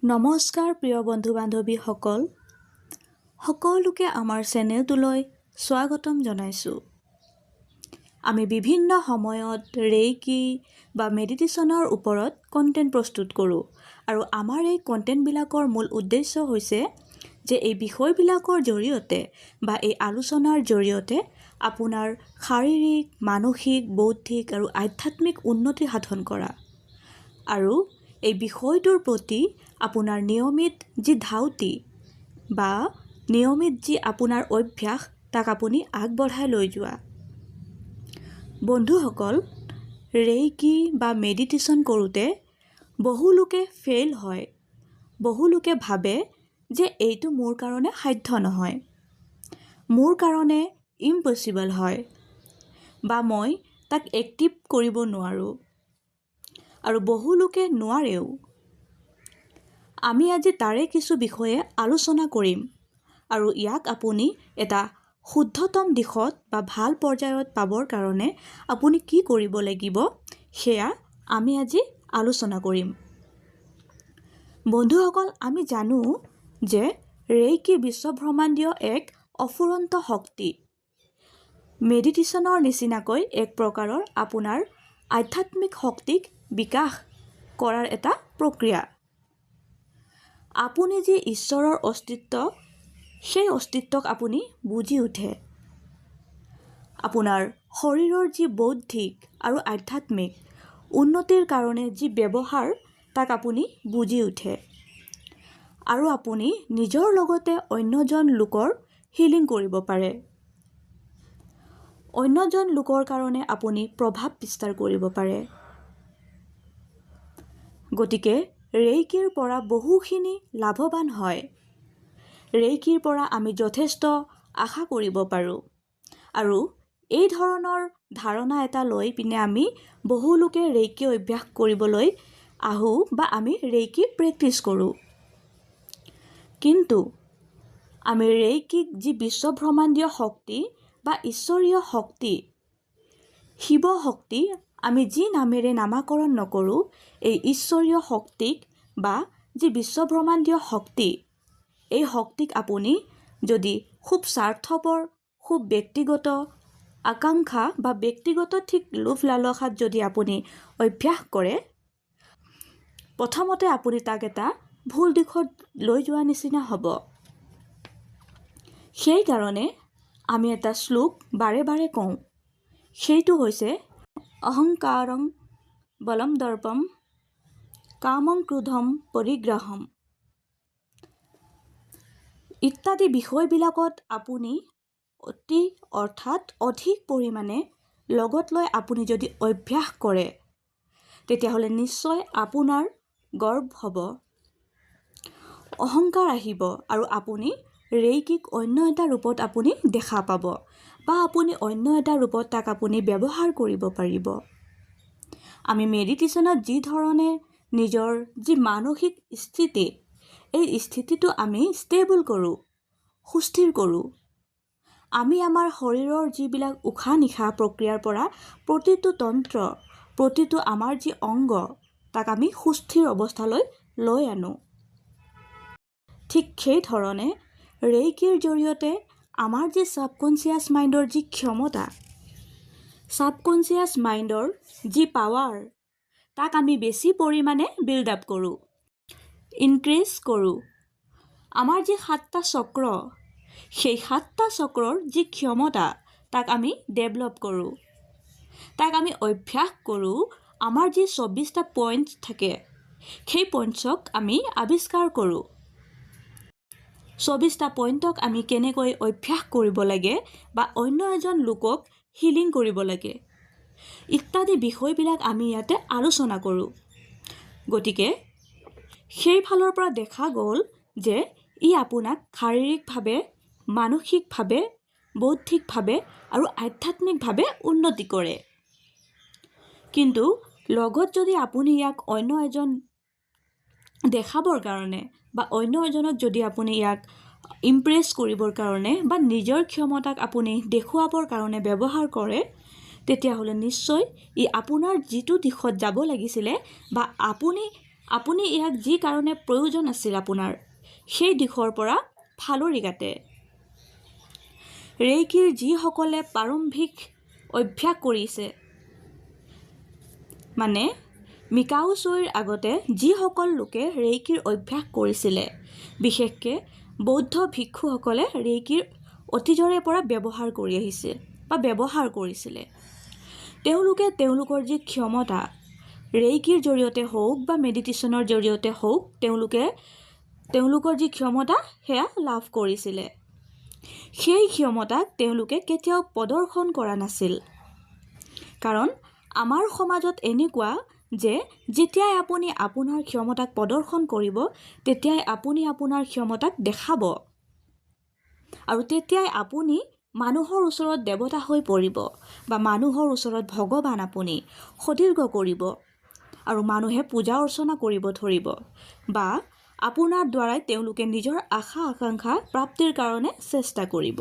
নমস্কাৰ প্ৰিয় বন্ধু বান্ধৱীসকল, সকলোকে আমাৰ চেনেলটোলৈ স্বাগতম জনাইছোঁ। আমি বিভিন্ন সময়ত ৰেইকি বা মেডিটেশ্যনৰ ওপৰত কণ্টেণ্ট প্ৰস্তুত কৰোঁ আৰু আমাৰ এই কণ্টেণ্টবিলাকৰ মূল উদ্দেশ্য হৈছে যে এই বিষয়বিলাকৰ জৰিয়তে বা এই আলোচনাৰ জৰিয়তে আপোনাৰ শাৰীৰিক, মানসিক, বৌদ্ধিক আৰু আধ্যাত্মিক উন্নতি সাধন কৰা আৰু এই বিষয়টোৰ প্ৰতি আপোনাৰ নিয়মিত যি ধাউতি বা নিয়মিত যি আপোনাৰ অভ্যাস তাক আপুনি আগবঢ়াই লৈ যোৱা। বন্ধুসকল, ৰেইকি বা মেডিটেশ্যন কৰোঁতে বহু লোকে ফেইল হয়। বহু লোকে ভাবে যে এইটো মোৰ কাৰণে সাধ্য নহয়, মোৰ কাৰণে ইম্পচিবল হয় বা মই তাক এক্টিভ কৰিব নোৱাৰোঁ, আৰু বহু লোকে নোৱাৰেও। আমি আজি তাৰে কিছু বিষয়ে আলোচনা কৰিম আৰু ইয়াক আপুনি এটা শুদ্ধতম দিশত বা ভাল পৰ্যায়ত পাবৰ কাৰণে আপুনি কি কৰিব লাগিব সেয়া আমি আজি আলোচনা কৰিম। বন্ধুসকল, আমি জানো যে ৰেইকি বিশ্বব্ৰহ্মাণ্ডীয় এক অফুৰন্ত শক্তি। মেডিটেশ্যনৰ নিচিনাকৈ এক প্ৰকাৰৰ আপোনাৰ আধ্যাত্মিক শক্তিক বিকাশ কৰাৰ এটা প্ৰক্ৰিয়া। আপুনি যি ঈশ্বৰৰ অস্তিত্ব, সেই অস্তিত্বক আপুনি বুজি উঠে। আপোনাৰ শৰীৰৰ যি বৌদ্ধিক আৰু আধ্যাত্মিক উন্নতিৰ কাৰণে যি ব্যৱহাৰ তাক আপুনি বুজি উঠে আৰু আপুনি নিজৰ লগতে অন্যজন লোকৰ হিলিং কৰিব পাৰে। অন্যজন লোকৰ কাৰণে আপুনি প্ৰভাৱ বিস্তাৰ কৰিব পাৰে। গতিকে ৰেইকিৰ পৰা বহুখিনি লাভৱান হয়। ৰেইকিৰ পৰা আমি যথেষ্ট আশা কৰিব পাৰোঁ আৰু এই ধৰণৰ ধাৰণা এটা লৈ পিনে আমি বহু লোকে ৰেইকি অভ্যাস কৰিবলৈ আহোঁ বা আমি ৰেইকি প্ৰেক্টিছ কৰোঁ। কিন্তু আমি ৰেইকিক যি বিশ্বব্ৰহ্মাণ্ডীয় শক্তি বা ঈশ্বৰীয় শক্তি, শিৱ শক্তি, আমি যি নামেৰে নামাকৰণ নকৰোঁ, এই ঈশ্বৰীয় শক্তিক বা যি বিশ্বব্ৰহ্মাণ্ডীয় শক্তি, এই শক্তিক আপুনি যদি খুব স্বাৰ্থপৰ, খুব ব্যক্তিগত আকাংক্ষা বা ব্যক্তিগত ঠিক লোভ লালসাত যদি আপুনি অভ্যাস কৰে, প্ৰথমতে আপুনি তাক এটা ভুল দিশত লৈ যোৱা নিচিনা হ'ব। সেইকাৰণে আমি এটা শ্লোক বাৰে বাৰে কওঁ, সেইটো হৈছে অহংকাৰং বলম দৰ্পম কামং ক্ৰোধম পৰিগ্ৰহম ইত্যাদি বিষয়বিলাকত আপুনি অধিক পৰিমাণে লগত লৈ আপুনি যদি অভ্যাস কৰে, তেতিয়াহ'লে নিশ্চয় আপোনাৰ গৰ্ব হ'ব, অহংকাৰ আহিব আৰু আপুনি ৰেইকিক অন্য এটা ৰূপত আপুনি দেখা পাব বা আপুনি অন্য এটা ৰূপত তাক আপুনি ব্যৱহাৰ কৰিব পাৰিব। আমি মেডিটেশ্যনত যি ধৰণে নিজৰ যি মানসিক স্থিতি, এই স্থিতিটো আমি ষ্টেবল কৰোঁ, সুস্থিৰ কৰোঁ। আমি আমাৰ শৰীৰৰ যিবিলাক উশাহ নিশাহ প্ৰক্ৰিয়াৰ পৰা প্ৰতিটো তন্ত্ৰ, প্ৰতিটো আমাৰ যি অংগ, তাক আমি সুস্থিৰ অৱস্থালৈ লৈ আনো। ঠিক সেইধৰণে ৰেইকিৰ জৰিয়তে আমাৰ যি ছাবকনচিয়াছ মাইণ্ডৰ যি ক্ষমতা, ছাবকনচিয়াছ মাইণ্ডৰ যি পাৱাৰ, তাক আমি বেছি পৰিমাণে বিল্ড আপ কৰোঁ, ইনক্ৰিজ কৰোঁ। আমাৰ যি 7টা চক্ৰ, সেই 7টা চক্ৰৰ যি ক্ষমতা, তাক আমি ডেভেলপ কৰোঁ, তাক আমি অভ্যাস কৰোঁ। আমাৰ যি 24টা পইণ্ট থাকে, সেই পইণ্টছক আমি আৱিষ্কাৰ কৰোঁ। 24টা পইণ্টক আমি কেনেকৈ অভ্যাস কৰিব লাগে বা অন্য এজন লোকক হিলিং কৰিব লাগে ইত্যাদি বিষয়বিলাক আমি ইয়াতে আলোচনা কৰোঁ। গতিকে সেইফালৰ পৰা দেখা গ'ল যে ই আপোনাক শাৰীৰিকভাৱে, মানসিকভাৱে, বৌদ্ধিকভাৱে আৰু আধ্যাত্মিকভাৱে উন্নতি কৰে। কিন্তু লগত যদি আপুনি ইয়াক অন্য এজন দেখাবৰ কাৰণে বা অন্য এজনক যদি আপুনি ইয়াক ইমপ্ৰেছ কৰিবৰ কাৰণে বা নিজৰ ক্ষমতাক আপুনি দেখুৱাবৰ কাৰণে ব্যৱহাৰ কৰে, তেতিয়াহ'লে নিশ্চয় ই আপোনাৰ যিটো দিশত যাব লাগিছিলে বা আপুনি আপুনি ইয়াক যি কাৰণে প্ৰয়োজন আছিল আপোনাৰ সেই দিশৰ পৰা ফালৰি কাটে। ৰেইকিৰ যিসকলে প্ৰাৰম্ভিক অভ্যাস কৰিছে, মানে মিকাও ছুইৰ আগতে যিসকল লোকে ৰেইকিৰ অভ্যাস কৰিছিলে, বিশেষকৈ বৌদ্ধ ভিক্ষুসকলে ৰেইকিৰ অতীজৰে পৰা ব্যৱহাৰ কৰি আহিছে বা ব্যৱহাৰ কৰিছিলে। তেওঁলোকে তেওঁলোকৰ যি ক্ষমতা ৰেইকিৰ জৰিয়তে হওক বা মেডিটেশ্যনৰ জৰিয়তে হওক তেওঁলোকৰ যি ক্ষমতা সেয়া লাভ কৰিছিলে। সেই ক্ষমতাক তেওঁলোকে কেতিয়াও প্ৰদৰ্শন কৰা নাছিল। কাৰণ আমাৰ সমাজত এনেকুৱা যে যেতিয়াই আপুনি আপোনাৰ ক্ষমতাক প্ৰদৰ্শন কৰিব তেতিয়াই আপুনি আপোনাৰ ক্ষমতাক দেখাব আৰু তেতিয়াই আপুনি মানুহৰ ওচৰত দেৱতা হৈ পৰিব বা মানুহৰ ওচৰত ভগৱান আপুনি সদৃঢ় কৰিব আৰু মানুহে পূজা অৰ্চনা কৰিব ধৰিব বা আপোনাৰ দ্বাৰাই তেওঁলোকে নিজৰ আশা আকাংক্ষা প্ৰাপ্তিৰ কাৰণে চেষ্টা কৰিব।